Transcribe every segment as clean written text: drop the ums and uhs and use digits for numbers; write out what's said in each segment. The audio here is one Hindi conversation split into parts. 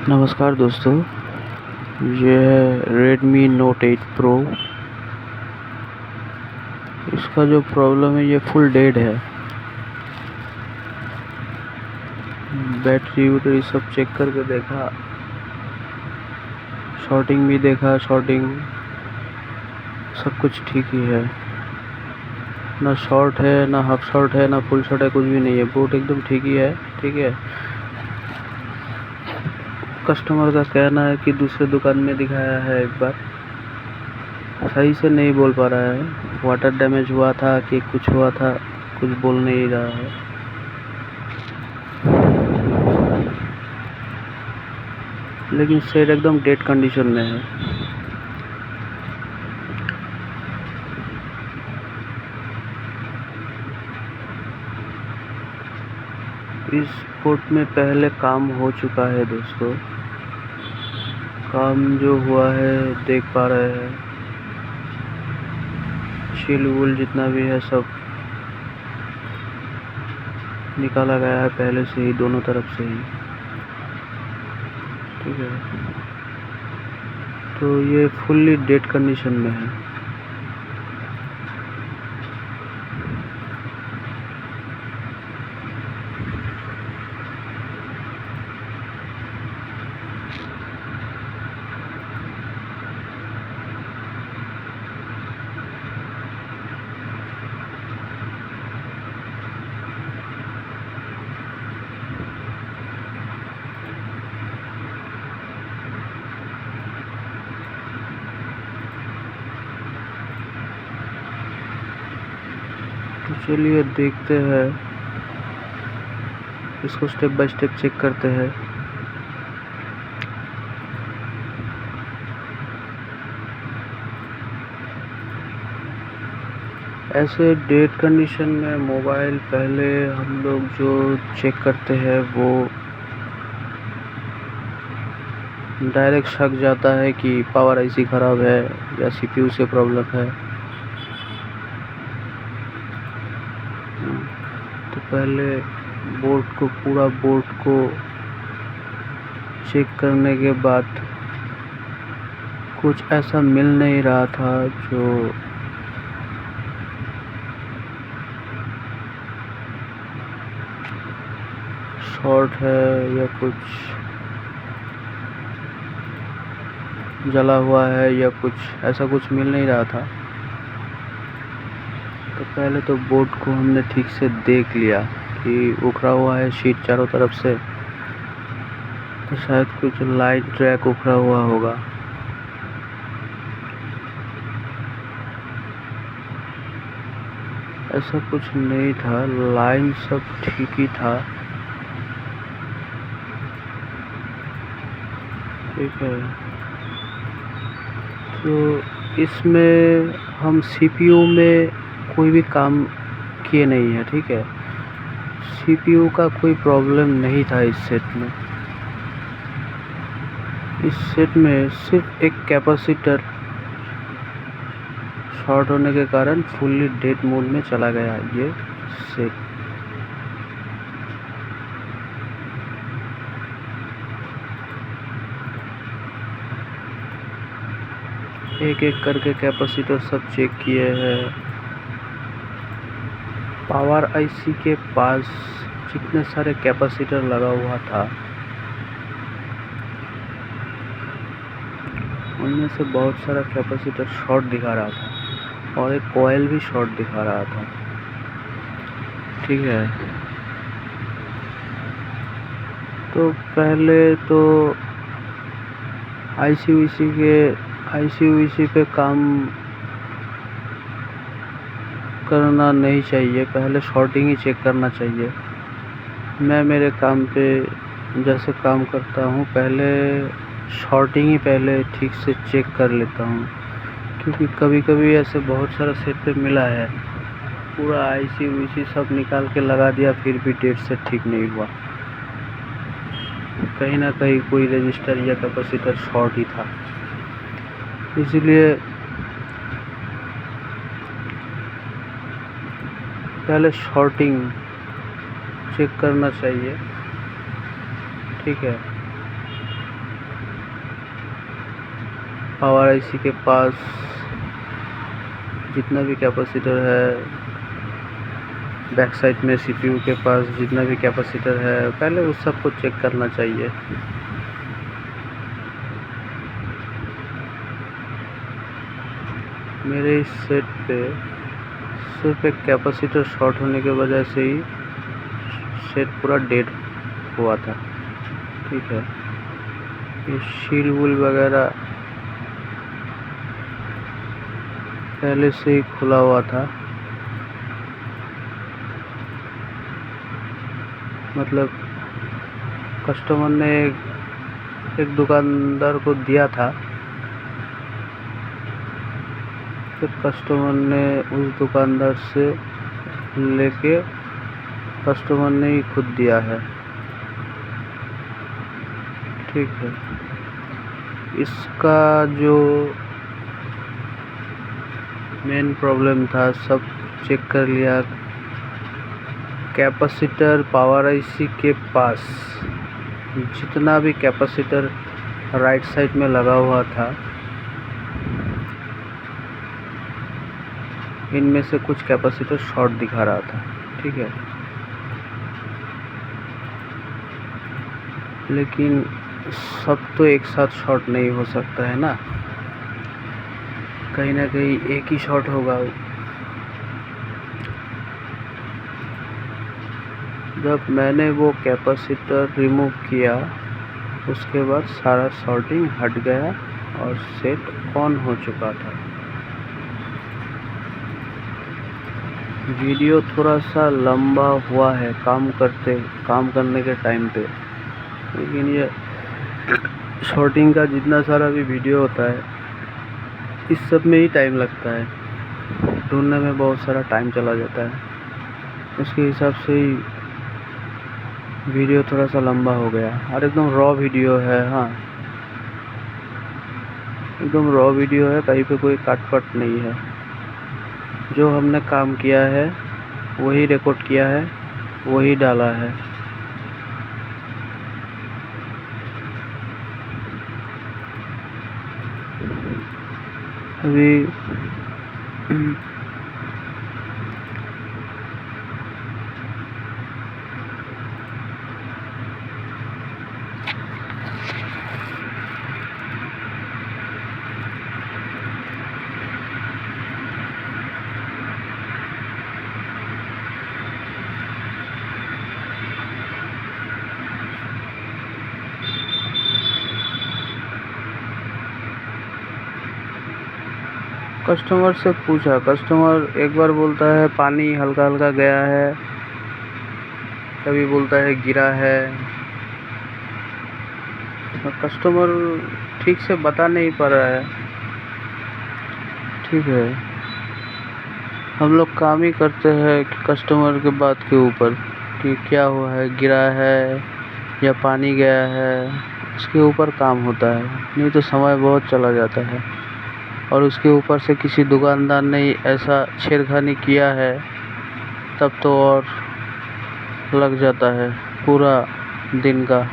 नमस्कार दोस्तों, ये है Redmi Note 8 Pro। इसका जो प्रॉब्लम है ये फुल डेड है। बैटरी वैटरी सब चेक करके देखा, शॉर्टिंग भी देखा, शॉर्टिंग सब कुछ ठीक ही है। ना शॉर्ट है, ना हाफ शॉर्ट है, ना फुल शॉर्ट है, कुछ भी नहीं है। बोट एकदम ठीक ही है। ठीक है, कस्टमर का कहना है कि दूसरे दुकान में दिखाया है, एक बार सही से नहीं बोल पा रहा है। वाटर डैमेज हुआ था कि कुछ हुआ था, कुछ बोल नहीं रहा है। लेकिन सेट एकदम डेड कंडीशन में है। इस पोर्ट में पहले काम हो चुका है दोस्तों। काम जो हुआ है देख पा रहे हैं। छील वूल जितना भी है सब निकाला गया है पहले से ही, दोनों तरफ से ही। ठीक है, तो ये फुल्ली डेड कंडीशन में है। तो चलिए देखते हैं, इसको स्टेप बाय स्टेप चेक करते हैं। ऐसे डेड कंडीशन में मोबाइल पहले हम लोग जो चेक करते हैं वो डायरेक्ट शक जाता है कि पावर आईसी ख़राब है या सीपीयू से प्रॉब्लम है। तो पहले पूरा बोर्ड को चेक करने के बाद कुछ ऐसा मिल नहीं रहा था जो शॉर्ट है या कुछ जला हुआ है या कुछ ऐसा कुछ मिल नहीं रहा था। तो पहले तो बोर्ड को हमने ठीक से देख लिया कि उखड़ा हुआ है शीट चारों तरफ से, तो शायद कुछ लाइट ट्रैक उखड़ा हुआ होगा। ऐसा कुछ नहीं था, लाइन सब ठीक ही था। ठीक है, तो इसमें हम सीपीयू में कोई भी काम किए नहीं है। ठीक है, सीपीयू का कोई प्रॉब्लम नहीं था इस सेट में। इस सेट में सिर्फ एक कैपेसिटर शॉर्ट होने के कारण फुल्ली डेड मोड में चला गया ये सेट। एक एक करके कैपेसिटर सब चेक किए हैं। पावर आईसी के पास जितने सारे कैपेसिटर लगा हुआ था उनमें से बहुत सारा कैपेसिटर शॉर्ट दिखा रहा था और एक कॉइल भी शॉर्ट दिखा रहा था। ठीक है, तो पहले तो आईसी पे काम करना नहीं चाहिए, पहले शॉर्टिंग ही चेक करना चाहिए। मैं मेरे काम पे जैसे काम करता हूँ, पहले शॉर्टिंग ही पहले ठीक से चेक कर लेता हूँ, क्योंकि कभी कभी ऐसे बहुत सारा सेट पे मिला है, पूरा आईसी सब निकाल के लगा दिया, फिर भी डेट से ठीक नहीं हुआ। कहीं ना कहीं कोई रजिस्टर या कैपेसिटर शॉर्ट ही था। इसलिए पहले शॉर्टिंग चेक करना चाहिए। ठीक है, पावर आईसी के पास जितना भी कैपेसिटर है, बैक साइड में सीपीयू के पास जितना भी कैपेसिटर है, पहले उस सब को चेक करना चाहिए। मेरे इस सेट पे सिर्फ एक कैपेसिटर शॉर्ट होने की वजह से ही सेट पूरा डेड हुआ था। ठीक है, ये शील वूल वगैरह पहले से ही खुला हुआ था, मतलब कस्टमर ने एक दुकानदार को दिया था, फिर कस्टमर ने उस दुकानदार से लेके कस्टमर ने ही खुद दिया है। ठीक है, इसका जो मेन प्रॉब्लम था सब चेक कर लिया। कैपेसिटर पावर आईसी के पास जितना भी कैपेसिटर राइट साइड में लगा हुआ था, इनमें से कुछ कैपेसिटर शॉर्ट दिखा रहा था। ठीक है, लेकिन सब तो एक साथ शॉर्ट नहीं हो सकता है ना, कहीं ना कहीं एक ही शॉर्ट होगा। जब मैंने वो कैपेसिटर रिमूव किया उसके बाद सारा शॉर्टिंग हट गया और सेट ऑन हो चुका था। वीडियो थोड़ा सा लंबा हुआ है काम करने के टाइम पे, लेकिन ये शॉर्टिंग का जितना सारा भी वीडियो होता है इस सब में ही टाइम लगता है, ढूंढने में बहुत सारा टाइम चला जाता है, उसके हिसाब से ही वीडियो थोड़ा सा लंबा हो गया। और एकदम रॉ वीडियो है, हाँ एकदम रॉ वीडियो है, कहीं पे कोई काट पट नहीं है। जो हमने काम किया है वही रिकॉर्ड किया है, वही डाला है। अभी कस्टमर से पूछा, कस्टमर एक बार बोलता है पानी हल्का हल्का गया है, कभी बोलता है गिरा है। कस्टमर ठीक से बता नहीं पा रहा है। ठीक है, हम लोग काम ही करते हैं कस्टमर के बात के ऊपर कि क्या हुआ है, गिरा है या पानी गया है, उसके ऊपर काम होता है। नहीं तो समय बहुत चला जाता है, और उसके ऊपर से किसी दुकानदार ने ऐसा छेड़खानी किया है तब तो और लग जाता है पूरा दिन का।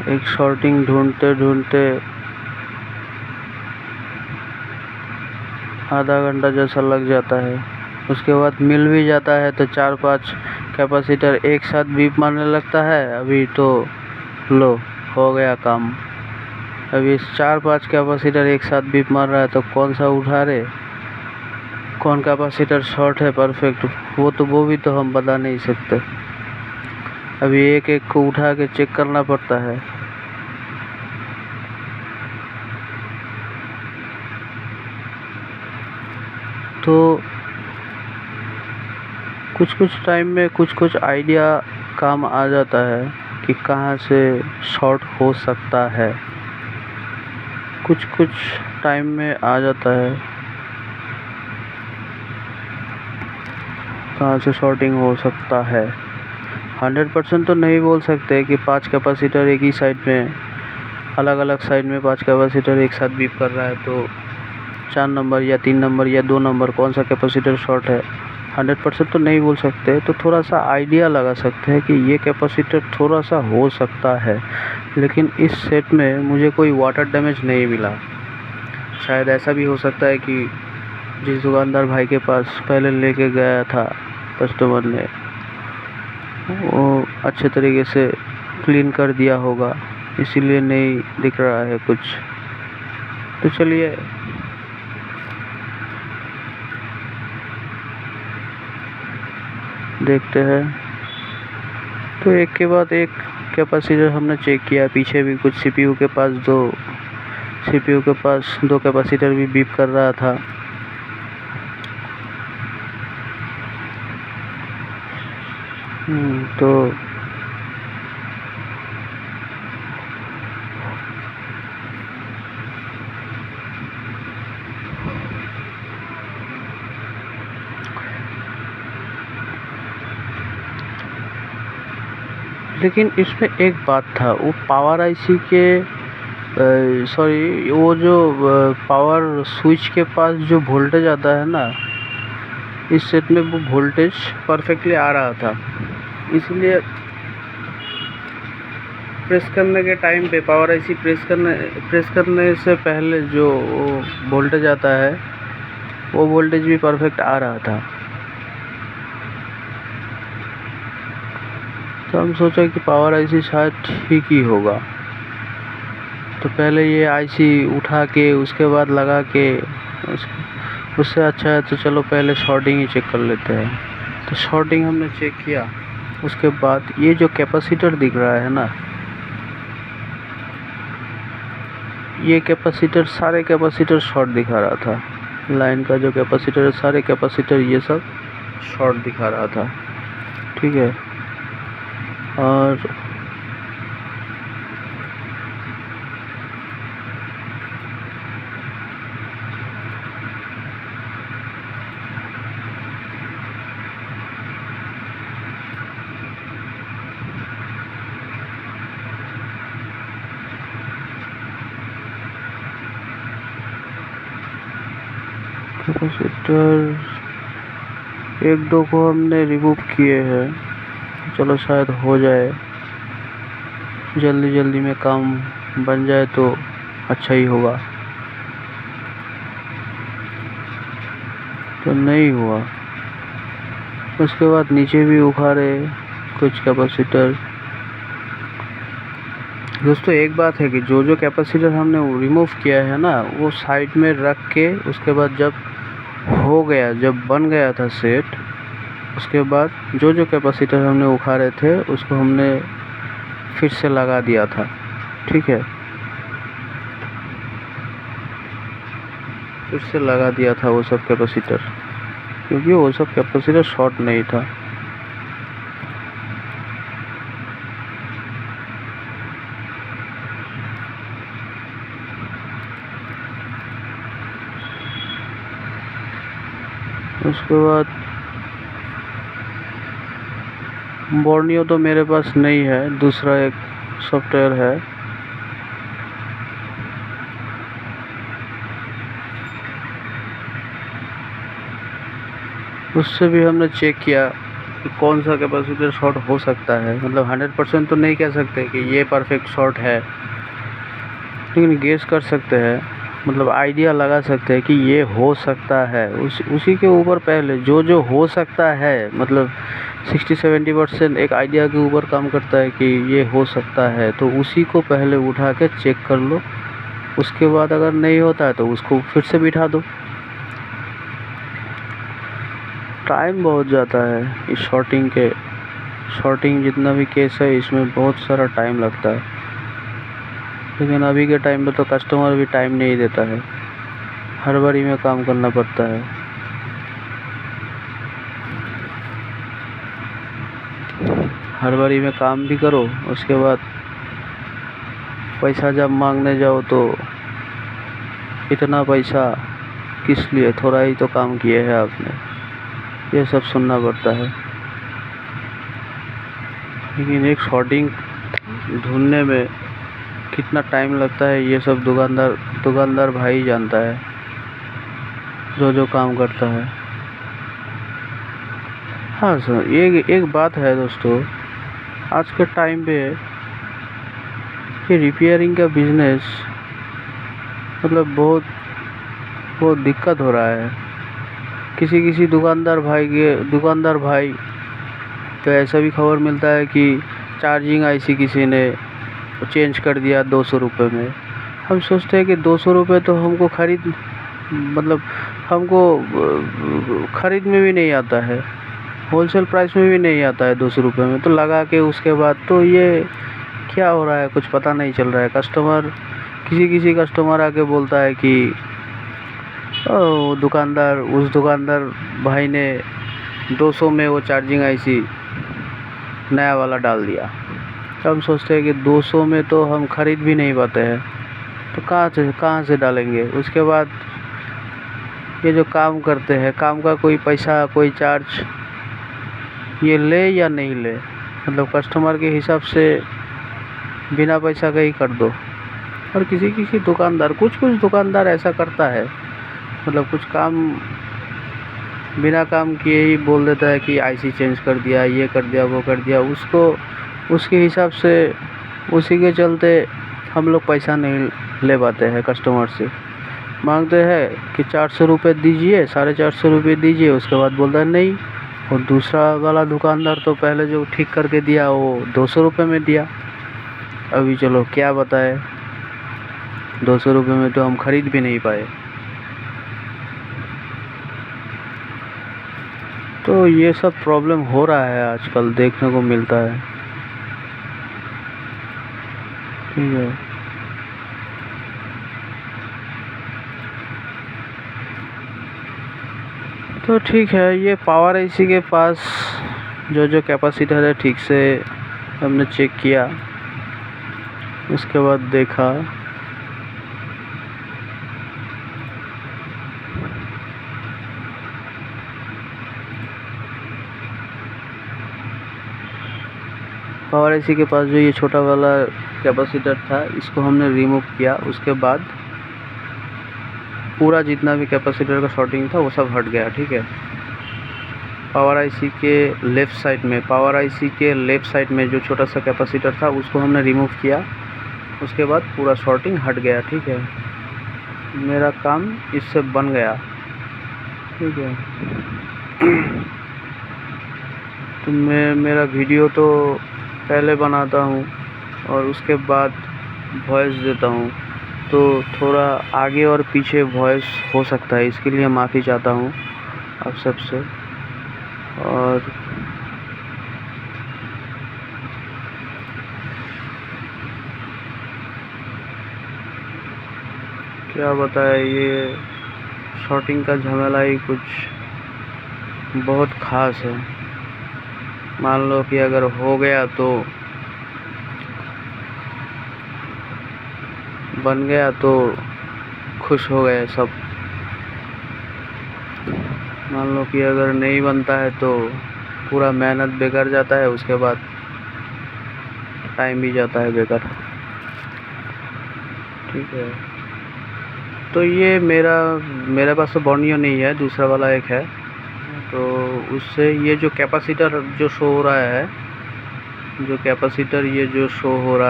एक शॉर्टिंग ढूंढते ढूंढते आधा घंटा जैसा लग जाता है। उसके बाद मिल भी जाता है तो 4-5 कैपेसिटर एक साथ बीप मारने लगता है। अभी तो लो हो गया काम। अभी 4-5 कैपेसिटर एक साथ बीप मार रहा है तो कौन सा उठा रहे, कौन कैपेसिटर शॉर्ट है परफेक्ट, वो भी तो हम बता नहीं सकते। अभी एक एक को उठा के चेक करना पड़ता है। तो कुछ टाइम में कुछ आइडिया काम आ जाता है कि कहाँ से शॉर्ट हो सकता है, कुछ टाइम में आ जाता है। कहाँ से शॉर्टिंग हो सकता है। 100% तो नहीं बोल सकते कि 5 कैपेसिटर एक ही साइड में, अलग अलग साइड में 5 कैपेसिटर एक साथ बीप कर रहा है, तो 4 नंबर या 3 नंबर या 2 नंबर कौन सा कैपेसिटर शॉर्ट है, 100% तो नहीं बोल सकते। तो थोड़ा सा आइडिया लगा सकते हैं कि ये कैपेसिटर थोड़ा सा हो सकता है, लेकिन इस सेट में मुझे कोई वाटर डैमेज नहीं मिला। शायद ऐसा भी हो सकता है कि जिस दुकानदार भाई के पास पहले लेके गया था कस्टमर ने, वो अच्छे तरीके से क्लीन कर दिया होगा, इसीलिए नहीं दिख रहा है कुछ। तो चलिए देखते हैं। तो एक के बाद एक कैपेसिटर हमने चेक किया, पीछे भी कुछ सीपीयू के पास दो कैपेसिटर भी बीप कर रहा था। तो लेकिन इसमें एक बात था, वो पावर आईसी के वो जो पावर स्विच के पास जो वोल्टेज आता है ना, इस सेट में वो वोल्टेज परफेक्टली आ रहा था। इसलिए प्रेस करने के टाइम पे पावर आईसी प्रेस करने से पहले जो वोल्टेज आता है, वो वोल्टेज भी परफेक्ट आ रहा था। तो हम सोचा कि पावर आईसी शायद ठीक ही होगा। तो पहले ये आईसी उठा के उसके बाद लगा के, उससे अच्छा है तो चलो पहले शॉर्टिंग ही चेक कर लेते हैं। तो शॉर्टिंग हमने चेक किया। उसके बाद ये जो कैपेसिटर दिख रहा है ना, ये कैपेसिटर, सारे कैपेसिटर शॉर्ट दिखा रहा था। लाइन का जो कैपेसिटर है, सारे कैपेसिटर ये सब शॉर्ट दिखा रहा था। ठीक है। और कैपेसिटर 1-2 को हमने रिमूव किए हैं। चलो शायद हो जाए, जल्दी में काम बन जाए तो अच्छा ही होगा। तो नहीं हुआ। उसके बाद नीचे भी उखाड़े कुछ कैपेसिटर। दोस्तों एक बात है कि जो कैपेसिटर हमने रिमूव किया है ना, वो साइड में रख के उसके बाद जब बन गया था सेट, उसके बाद जो कैपेसिटर हमने उखाड़े थे उसको हमने फिर से लगा दिया था। ठीक है, फिर से लगा दिया था वो सब कैपेसिटर, क्योंकि वो सब कैपेसिटर शॉर्ट नहीं था। उसके बाद बोर्नियो तो मेरे पास नहीं है, दूसरा एक सॉफ्टवेयर है। उससे भी हमने चेक किया कि कौन सा कैपेसिटर शॉर्ट हो सकता है। मतलब 100% तो नहीं कह सकते कि ये परफेक्ट शॉर्ट है, लेकिन गेस कर सकते हैं, मतलब आइडिया लगा सकते हैं कि ये हो सकता है। उसी के ऊपर पहले जो हो सकता है, मतलब 60-70% एक आइडिया के ऊपर काम करता है कि ये हो सकता है, तो उसी को पहले उठा के चेक कर लो। उसके बाद अगर नहीं होता है तो उसको फिर से बिठा दो। टाइम बहुत जाता है इस शॉर्टिंग जितना भी केस है, इसमें बहुत सारा टाइम लगता है। लेकिन अभी के टाइम में तो कस्टमर भी टाइम नहीं देता है, हर बारी में काम करना पड़ता है। हर बारी में काम भी करो, उसके बाद पैसा जब मांगने जाओ तो इतना पैसा किस लिए, थोड़ा ही तो काम किए हैं आपने। ये सब सुनना पड़ता है। लेकिन एक शॉर्टिंग ढूंढने में कितना टाइम लगता है ये सब दुकानदार भाई जानता है, जो काम करता है। हाँ सर, एक बात है दोस्तों, आज के टाइम पे ये रिपेयरिंग का बिजनेस मतलब बहुत दिक्कत हो रहा है। किसी दुकानदार भाई तो ऐसा भी खबर मिलता है कि चार्जिंग आईसी किसी ने चेंज कर दिया 200 रुपये में। हम सोचते हैं कि 200 रुपये तो हमको खरीद में भी नहीं आता है, होलसेल प्राइस में भी नहीं आता है 200 रुपये में। तो लगा के उसके बाद तो ये क्या हो रहा है कुछ पता नहीं चल रहा है। किसी कस्टमर आके बोलता है कि उस दुकानदार भाई ने 200 में वो चार्जिंग आईसी नया वाला डाल दिया। तो हम सोचते हैं कि 200 में तो हम खरीद भी नहीं पाते हैं, तो कहाँ से डालेंगे। उसके बाद ये जो काम करते हैं, काम का कोई पैसा कोई चार्ज ये ले या नहीं ले, मतलब कस्टमर के हिसाब से बिना पैसा का ही कर दो। और किसी दुकानदार कुछ दुकानदार ऐसा करता है, मतलब कुछ काम बिना काम किए ही बोल देता है कि आईसी चेंज कर दिया, ये कर दिया, वो कर दिया। उसके हिसाब से उसी के चलते हम लोग पैसा नहीं ले पाते हैं। कस्टमर से मांगते हैं कि 400 रुपये दीजिए, 450 रुपये दीजिए, उसके बाद बोलता है नहीं। और दूसरा वाला दुकानदार तो पहले जो ठीक करके दिया वो 200 रुपये में दिया। अभी चलो क्या बताए, 200 रुपये में तो हम खरीद भी नहीं पाए। तो ये सब प्रॉब्लम हो रहा है आजकल, देखने को मिलता है। ठीक है, तो ठीक है। ये पावर आईसी के पास जो कैपेसिटर है ठीक से हमने चेक किया, उसके बाद देखा पावर आईसी के पास जो ये छोटा वाला कैपेसिटर था इसको हमने रिमूव किया। उसके बाद पूरा जितना भी कैपेसिटर का शॉर्टिंग था वो सब हट गया। ठीक है, पावर आईसी के लेफ़्ट साइड में जो छोटा सा कैपेसिटर था उसको हमने रिमूव किया। उसके बाद पूरा शॉर्टिंग हट गया। ठीक है, मेरा काम इससे बन गया। ठीक है, तो मेरा वीडियो तो पहले बनाता हूँ और उसके बाद वॉइस देता हूँ, तो थोड़ा आगे और पीछे वॉइस हो सकता है, इसके लिए माफ़ी चाहता हूँ आप सबसे। और क्या बताए, ये शॉर्टिंग का झमेला ही कुछ बहुत ख़ास है। मान लो कि अगर हो गया तो बन गया तो खुश हो गए सब। मान लो कि अगर नहीं बनता है तो पूरा मेहनत बेकार जाता है, उसके बाद टाइम भी जाता है बेकार। ठीक है, तो ये मेरे पास तो बॉर्नियो नहीं है, दूसरा वाला एक है। तो उससे ये जो कैपेसिटर जो शो हो रहा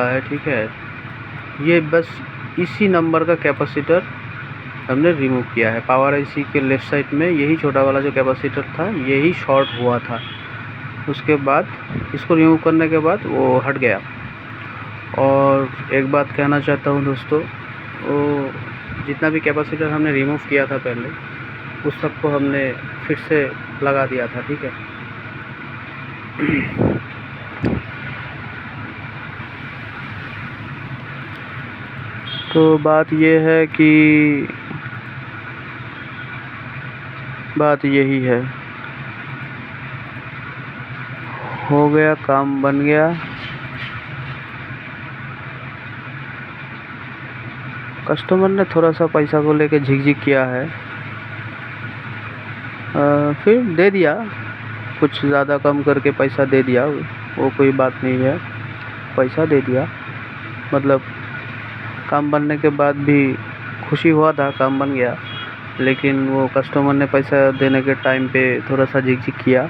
है, ठीक है, ये बस इसी नंबर का कैपेसिटर हमने रिमूव किया है। पावर आईसी के लेफ़्ट साइड में यही छोटा वाला जो कैपेसिटर था यही शॉर्ट हुआ था। उसके बाद इसको रिमूव करने के बाद वो हट गया। और एक बात कहना चाहता हूँ दोस्तों, वो जितना भी कैपेसिटर हमने रिमूव किया था पहले, उस सबको हमने फिर से लगा दिया था। ठीक है, तो बात यही है, हो गया, काम बन गया। कस्टमर ने थोड़ा सा पैसा को लेके झिकझिक किया है, फिर दे दिया, कुछ ज़्यादा कम करके पैसा दे दिया, वो कोई बात नहीं है, पैसा दे दिया। मतलब काम बनने के बाद भी खुशी हुआ था, काम बन गया, लेकिन वो कस्टमर ने पैसा देने के टाइम पे थोड़ा सा झिक-झिक किया,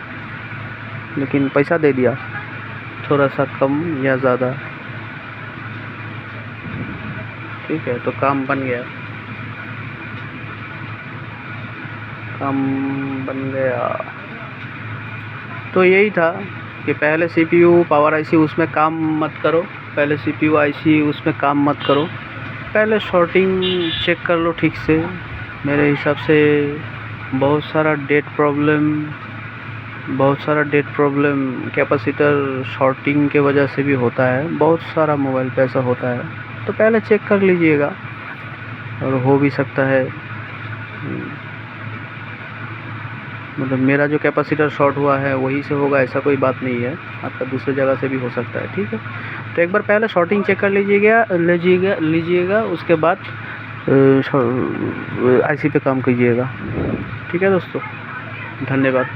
लेकिन पैसा दे दिया, थोड़ा सा कम या ज़्यादा, ठीक है। तो काम बन गया, काम बन गया। तो यही था कि पहले CPU पावर IC उसमें काम मत करो, पहले CPU IC उसमें काम मत करो, पहले शॉर्टिंग चेक कर लो ठीक से। मेरे हिसाब से बहुत सारा डेट प्रॉब्लम कैपेसिटर शॉर्टिंग के वजह से भी होता है, बहुत सारा मोबाइल पे ऐसा होता है, तो पहले चेक कर लीजिएगा। और हो भी सकता है मतलब मेरा जो कैपेसिटर शॉर्ट हुआ है वहीं से होगा, ऐसा कोई बात नहीं है, आपका दूसरी जगह से भी हो सकता है, ठीक है। तो एक बार पहले शॉर्टिंग चेक कर लीजिएगा, उसके बाद IC पे काम कीजिएगा, ठीक है दोस्तों। धन्यवाद।